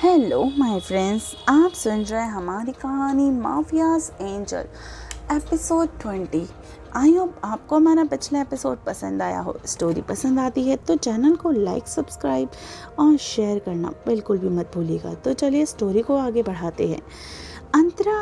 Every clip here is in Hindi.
हेलो माय फ्रेंड्स, आप सुन रहे हैं हमारी कहानी mafias angel episode 20। I hope आपको हमारा पिछला एपिसोड पसंद आया हो। स्टोरी पसंद आती है तो चैनल को लाइक, सब्सक्राइब और शेयर करना बिल्कुल भी मत भूलिएगा। तो चलिए स्टोरी को आगे बढ़ाते हैं। अंतरा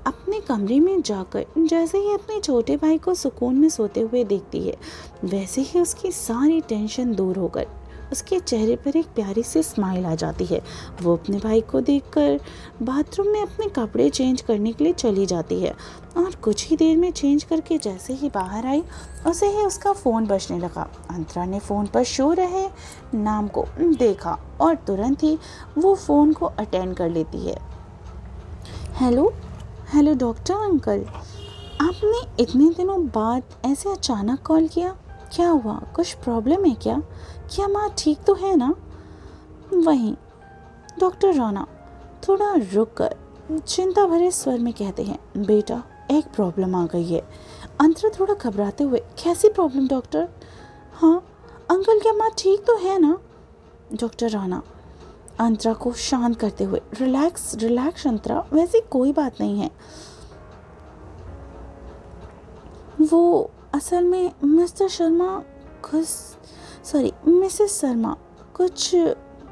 अपने कमरे में जाकर जैसे ही अपने छोटे भाई को सुकून में सोते हुए देखती है, वैसे ही उसकी सारी टेंशन दूर होकर उसके चेहरे पर एक प्यारी सी स्माइल आ जाती है। वो अपने भाई को देखकर बाथरूम में अपने कपड़े चेंज करने के लिए चली जाती है और कुछ ही देर में चेंज करके जैसे ही बाहर आई, उसे ही उसका फ़ोन बजने लगा। अंतरा ने फ़ोन पर शो रहे नाम को देखा और तुरंत ही वो फ़ोन को अटेंड कर लेती है। हेलो हेलो डॉक्टर अंकल, आपने इतने दिनों बाद ऐसे अचानक कॉल किया। क्या हुआ, कुछ प्रॉब्लम है क्या? क्या माँ ठीक तो है ना? वहीं डॉक्टर राणा थोड़ा रुक कर चिंता भरे स्वर में कहते हैं, बेटा एक प्रॉब्लम आ गई है। अंतरा थोड़ा घबराते हुए, कैसी प्रॉब्लम डॉक्टर? हाँ अंकल, क्या माँ ठीक तो है ना? डॉक्टर राणा अंतरा को शांत करते हुए, रिलैक्स रिलैक्स अंतरा, वैसी कोई बात नहीं है। वो असल में मिस्टर शर्मा मिसेस शर्मा कुछ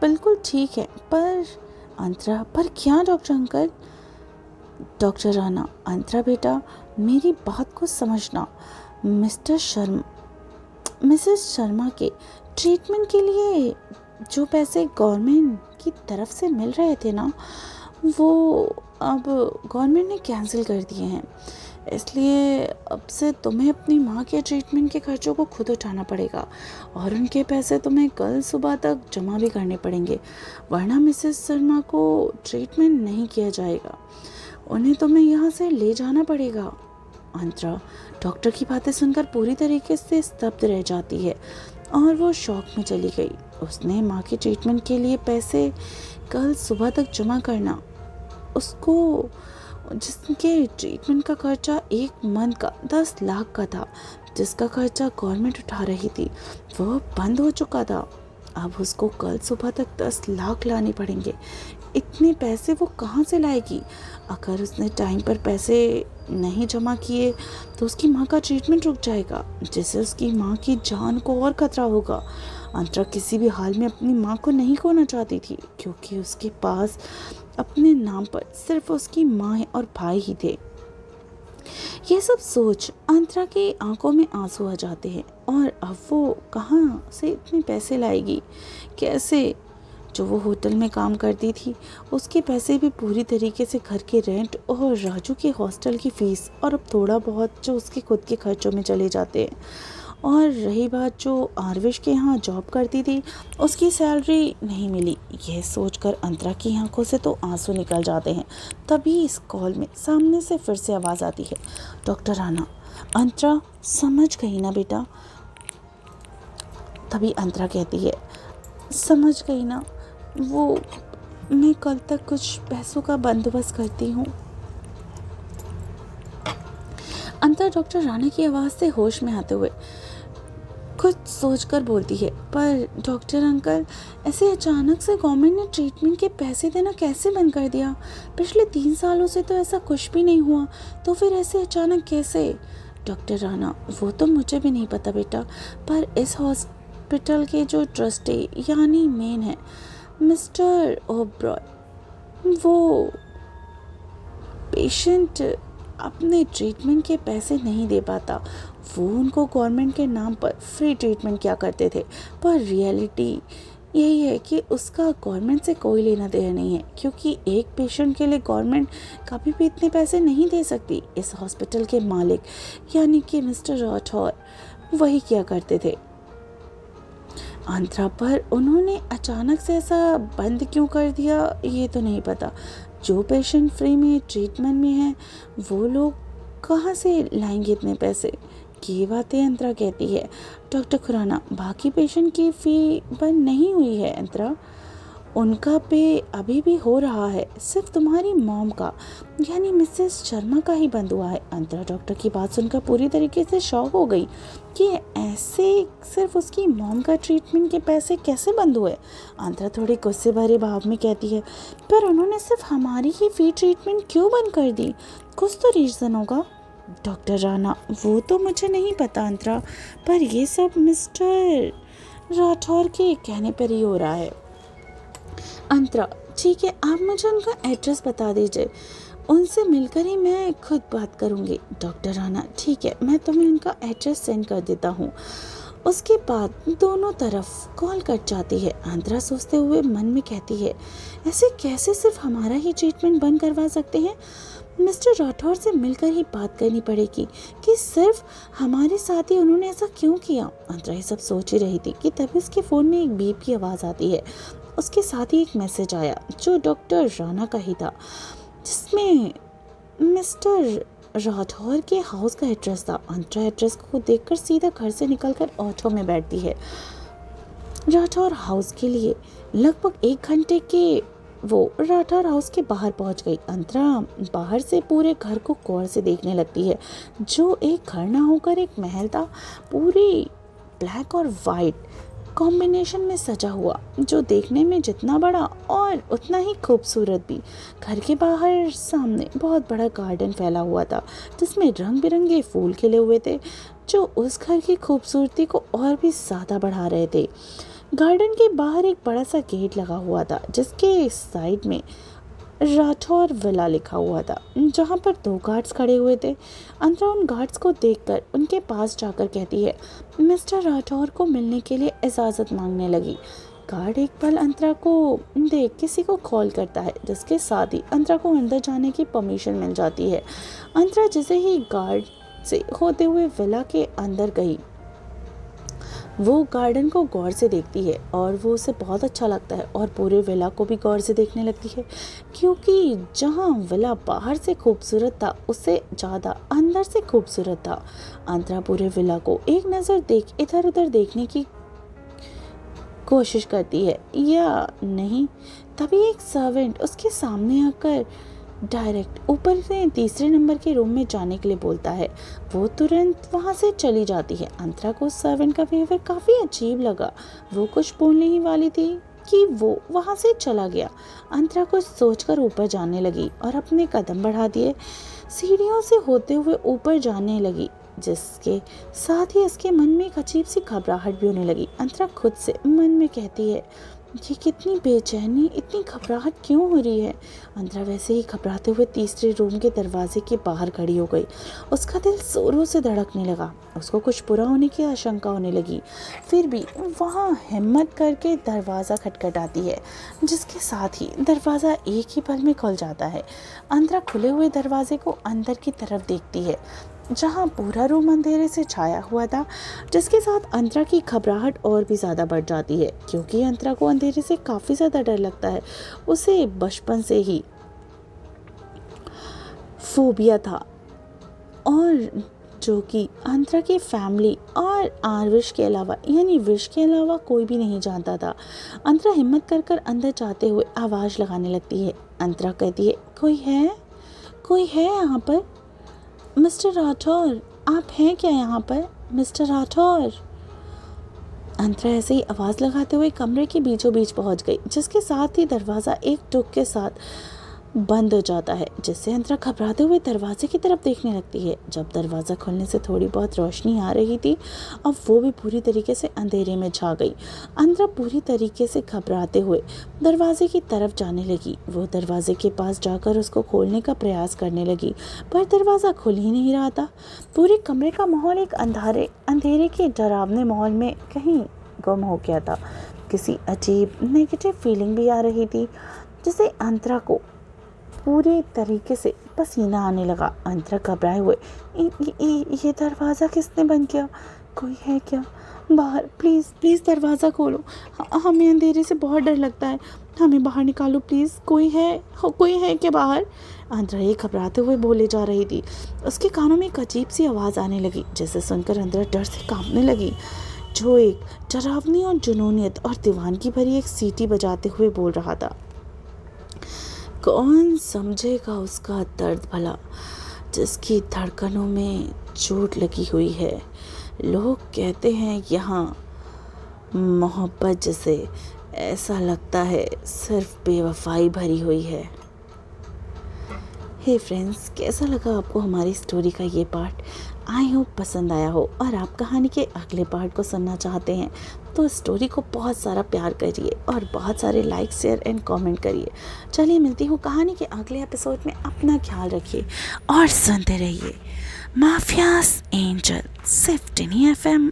बिल्कुल ठीक है, पर अंतरा, पर क्या डॉक्टर अंकल? डॉक्टर राणा, अंतरा बेटा मेरी बात को समझना। मिसेस शर्मा के ट्रीटमेंट के लिए जो पैसे गवर्नमेंट की तरफ से मिल रहे थे ना, वो अब गवर्नमेंट ने कैंसिल कर दिए हैं। इसलिए अब से तुम्हें अपनी माँ के ट्रीटमेंट के खर्चों को खुद उठाना पड़ेगा और उनके पैसे तुम्हें कल सुबह तक जमा भी करने पड़ेंगे, वरना मिसेस शर्मा को ट्रीटमेंट नहीं किया जाएगा। उन्हें तुम्हें यहाँ से ले जाना पड़ेगा। अंतरा डॉक्टर की बातें सुनकर पूरी तरीके से स्तब्ध रह जाती है और वो शॉक में चली गई। उसने माँ के ट्रीटमेंट के लिए पैसे कल सुबह तक जमा करना, उसको जिसके ट्रीटमेंट का खर्चा एक मंथ का 10 लाख का था, जिसका खर्चा गवर्नमेंट उठा रही थी, वो बंद हो चुका था। अब उसको कल सुबह तक 10 लाख लाने पड़ेंगे। इतने पैसे वो कहाँ से लाएगी? अगर उसने टाइम पर पैसे नहीं जमा किए तो उसकी माँ का ट्रीटमेंट रुक जाएगा, जिससे उसकी माँ की जान को और खतरा होगा। अंतरा किसी भी हाल में अपनी माँ को नहीं खोना चाहती थी, क्योंकि उसके पास अपने नाम पर सिर्फ उसकी माँ और भाई ही थे। ये सब सोच अंतरा की आंखों में आंसू आ जाते हैं और अब वो कहाँ से इतने पैसे लाएगी, कैसे? जो वो होटल में काम करती थी, उसके पैसे भी पूरी तरीके से घर के रेंट और राजू के हॉस्टल की फ़ीस और अब थोड़ा बहुत जो उसके खुद के खर्चों में चले जाते हैं। और रही बात जो आरविश के यहाँ जॉब करती थी, उसकी सैलरी नहीं मिली। यह सोचकर अंतरा की आंखों से तो आंसू निकल जाते हैं। तभी इस कॉल में सामने से फिर से आवाज़ आती है, डॉक्टर राणा। अंतरा समझ गई ना बेटा? तभी अंतरा कहती है, समझ गई ना, वो मैं कल तक कुछ पैसों का बंदोबस्त करती हूँ। अंतरा डॉक्टर राणा की आवाज़ से होश में आते हुए कुछ सोचकर बोलती है, पर डॉक्टर अंकल, ऐसे अचानक से गवर्नमेंट ने ट्रीटमेंट के पैसे देना कैसे बंद कर दिया? पिछले 3 सालों से तो ऐसा कुछ भी नहीं हुआ, तो फिर ऐसे अचानक कैसे? डॉक्टर राणा, वो तो मुझे भी नहीं पता बेटा, पर इस हॉस्पिटल के जो ट्रस्टी यानी मेन है मिस्टर ओब्रॉय, वो पेशेंट अपने ट्रीटमेंट के पैसे नहीं दे पाता। वो उनको गवर्नमेंट के नाम पर फ्री ट्रीटमेंट किया करते थे, पर रियलिटी यही है कि उसका गवर्नमेंट से कोई लेना देना नहीं है, क्योंकि एक पेशेंट के लिए गवर्नमेंट कभी भी इतने पैसे नहीं दे सकती। इस हॉस्पिटल के मालिक यानी कि मिस्टर राठौर वही किया करते थे। अंतरा, पर उन्होंने अचानक से ऐसा बंद क्यों कर दिया ये तो नहीं पता। जो पेशेंट फ्री में ट्रीटमेंट में है, वो लोग कहाँ से लाएंगे इतने पैसे? ये बातें अंतरा कहती है। डॉक्टर खुराना, बाकी पेशेंट की फ़ी बंद नहीं हुई है अंतरा, उनका पे अभी भी हो रहा है, सिर्फ तुम्हारी मॉम का यानी मिसेस शर्मा का ही बंद हुआ है। अंतरा डॉक्टर की बात सुनकर पूरी तरीके से शॉक हो गई कि ऐसे सिर्फ उसकी मॉम का ट्रीटमेंट के पैसे कैसे बंद हुए। अंतरा थोड़ी गुस्से भरे भाव में कहती है, पर उन्होंने सिर्फ हमारी ही फ्री ट्रीटमेंट क्यों बंद कर दी? कुछ तो रीज़न होगा। डॉक्टर राणा, वो तो मुझे नहीं पता अंतरा, पर ये सब मिस्टर राठौर के कहने पर ही हो रहा है। अंतरा, ठीक है, आप मुझे उनका एड्रेस बता दीजिए, उनसे मिलकर ही मैं खुद बात करूंगी। डॉक्टर राणा, ठीक है, मैं तुम्हें उनका एड्रेस सेंड कर देता हूँ। उसके बाद दोनों तरफ कॉल कट जाती है। अंतरा सोचते हुए मन में कहती है, ऐसे कैसे सिर्फ हमारा ही ट्रीटमेंट बंद करवा सकते हैं? मिस्टर राठौर से मिलकर ही बात करनी पड़ेगी कि सिर्फ हमारे साथ ही उन्होंने ऐसा क्यों किया। अंतरा ये सब सोच ही रही थी कि तभी उसके फ़ोन में एक बीप की आवाज़ आती है। उसके साथ ही एक मैसेज आया जो डॉक्टर राणा का ही था, जिसमें मिस्टर राठौर के हाउस का एड्रेस था। अंतरा एड्रेस को देखकर सीधा घर से निकलकर ऑटो में बैठती है। राठौर हाउस के लिए लगभग 1 घंटे के वो राठौर हाउस के बाहर पहुंच गई। अंतरा बाहर से पूरे घर को गौर से देखने लगती है, जो एक घर ना होकर एक महल था, पूरी ब्लैक और वाइट कॉम्बिनेशन में सजा हुआ, जो देखने में जितना बड़ा और उतना ही खूबसूरत भी। घर के बाहर सामने बहुत बड़ा गार्डन फैला हुआ था, जिसमें रंग बिरंगे फूल खिले हुए थे, जो उस घर की खूबसूरती को और भी ज़्यादा बढ़ा रहे थे। गार्डन के बाहर एक बड़ा सा गेट लगा हुआ था, जिसके साइड में राठौर विला लिखा हुआ था, जहाँ पर 2 गार्ड्स खड़े हुए थे। अंतरा उन गार्ड्स को देखकर उनके पास जाकर कहती है, मिस्टर राठौर को मिलने के लिए इजाज़त मांगने लगी। गार्ड एक पल अंतरा को देख किसी को कॉल करता है, जिसके साथ ही अंतरा को अंदर जाने की परमिशन मिल जाती है। अंतरा जैसे ही गार्ड से होते हुए विला के अंदर गई, वो गार्डन को गौर से देखती है और वो उसे बहुत अच्छा लगता है, और पूरे विला को भी गौर से देखने लगती है, क्योंकि जहाँ विला बाहर से खूबसूरत था, उससे ज़्यादा अंदर से खूबसूरत था। अंतरा पूरे विला को एक नज़र देख इधर उधर देखने की कोशिश करती है या नहीं, तभी एक सर्वेंट उसके सामने आकर डायरेक्ट ऊपर से 3 नंबर के रूम में जाने के लिए बोलता है। वो तुरंत वहाँ से चली जाती है। अंतरा को सर्वेंट का बिहेवियर काफ़ी अजीब लगा। वो कुछ बोलने ही वाली थी कि वो वहाँ से चला गया। अंतरा कुछ सोचकर ऊपर जाने लगी और अपने कदम बढ़ा दिए, सीढ़ियों से होते हुए ऊपर जाने लगी, जिसके साथ ही उसके मन में एक अजीब सी घबराहट भी होने लगी। अंतरा खुद से मन में कहती है, ये कितनी बेचैनी, इतनी घबराहट क्यों हो रही है? अंतरा वैसे ही घबराते हुए 3 रूम के दरवाजे के बाहर खड़ी हो गई। उसका दिल जोरों से धड़कने लगा, उसको कुछ बुरा होने की आशंका होने लगी। फिर भी वहाँ हिम्मत करके दरवाज़ा खटखटाती है, जिसके साथ ही दरवाज़ा एक ही पल में खुल जाता है। अंतरा खुले हुए दरवाजे को अंदर की तरफ देखती है, जहाँ पूरा रूम अंधेरे से छाया हुआ था, जिसके साथ अंतरा की घबराहट और भी ज़्यादा बढ़ जाती है, क्योंकि अंतरा को अंधेरे से काफ़ी ज़्यादा डर लगता है। उसे बचपन से ही फोबिया था, और जो कि अंतरा की फैमिली और आरविश के अलावा यानी विश के अलावा कोई भी नहीं जानता था। अंतरा हिम्मत कर कर अंदर जाते हुए आवाज़ लगाने लगती है। अंतरा कहती है, कोई है यहाँ पर? मिस्टर राठौर, आप हैं क्या यहाँ पर? मिस्टर राठौर। अंतरा ऐसे ही आवाज़ लगाते हुए कमरे के बीचों बीच पहुँच गई, जिसके साथ ही दरवाज़ा एक टुक के साथ बंद हो जाता है, जिससे अंतरा घबराते हुए दरवाजे की तरफ देखने लगती है। जब दरवाज़ा खुलने से थोड़ी बहुत रोशनी आ रही थी, अब वो भी पूरी तरीके से अंधेरे में छा गई। अंतरा पूरी तरीके से घबराते हुए दरवाजे की तरफ जाने लगी। वो दरवाजे के पास जाकर उसको खोलने का प्रयास करने लगी, पर दरवाज़ा खुल ही नहीं रहा था। पूरे कमरे का माहौल एक अंधेरे के डरावने माहौल में कहीं गुम हो गया था। किसी अजीब नेगेटिव फीलिंग भी आ रही थी, जिसे अंतरा को पूरे तरीके से पसीना आने लगा। अंतरा घबराए हुए, ये दरवाज़ा किसने बंद किया? कोई है क्या बाहर? प्लीज़ दरवाज़ा खोलो, हमें अंधेरे से बहुत डर लगता है, हमें बाहर निकालो प्लीज़। कोई है क्या बाहर? अंतरा ये घबराते हुए बोले जा रही थी। उसके कानों में एक अजीब सी आवाज़ आने लगी, जिसे सुनकर अंतरा डर से कांपने लगी। जो एक डरावनी और जुनूनियत और दीवानगी भरी एक सीटी बजाते हुए बोल रहा था। कौन समझेगा उसका दर्द भला, जिसकी धड़कनों में चोट लगी हुई है। लोग कहते हैं यहाँ मोहब्बत जिसे ऐसा लगता है सिर्फ बेवफाई भरी हुई है। हे फ्रेंड्स, कैसा लगा आपको हमारी स्टोरी का ये पार्ट? आई होप पसंद आया हो। और आप कहानी के अगले पार्ट को सुनना चाहते हैं तो स्टोरी को बहुत सारा प्यार करिए और बहुत सारे लाइक, शेयर एंड कमेंट करिए। चलिए, मिलती हूँ कहानी के अगले एपिसोड में। अपना ख्याल रखिए और सुनते रहिए माफियाज एंजल, सिर्फ टिनी FM।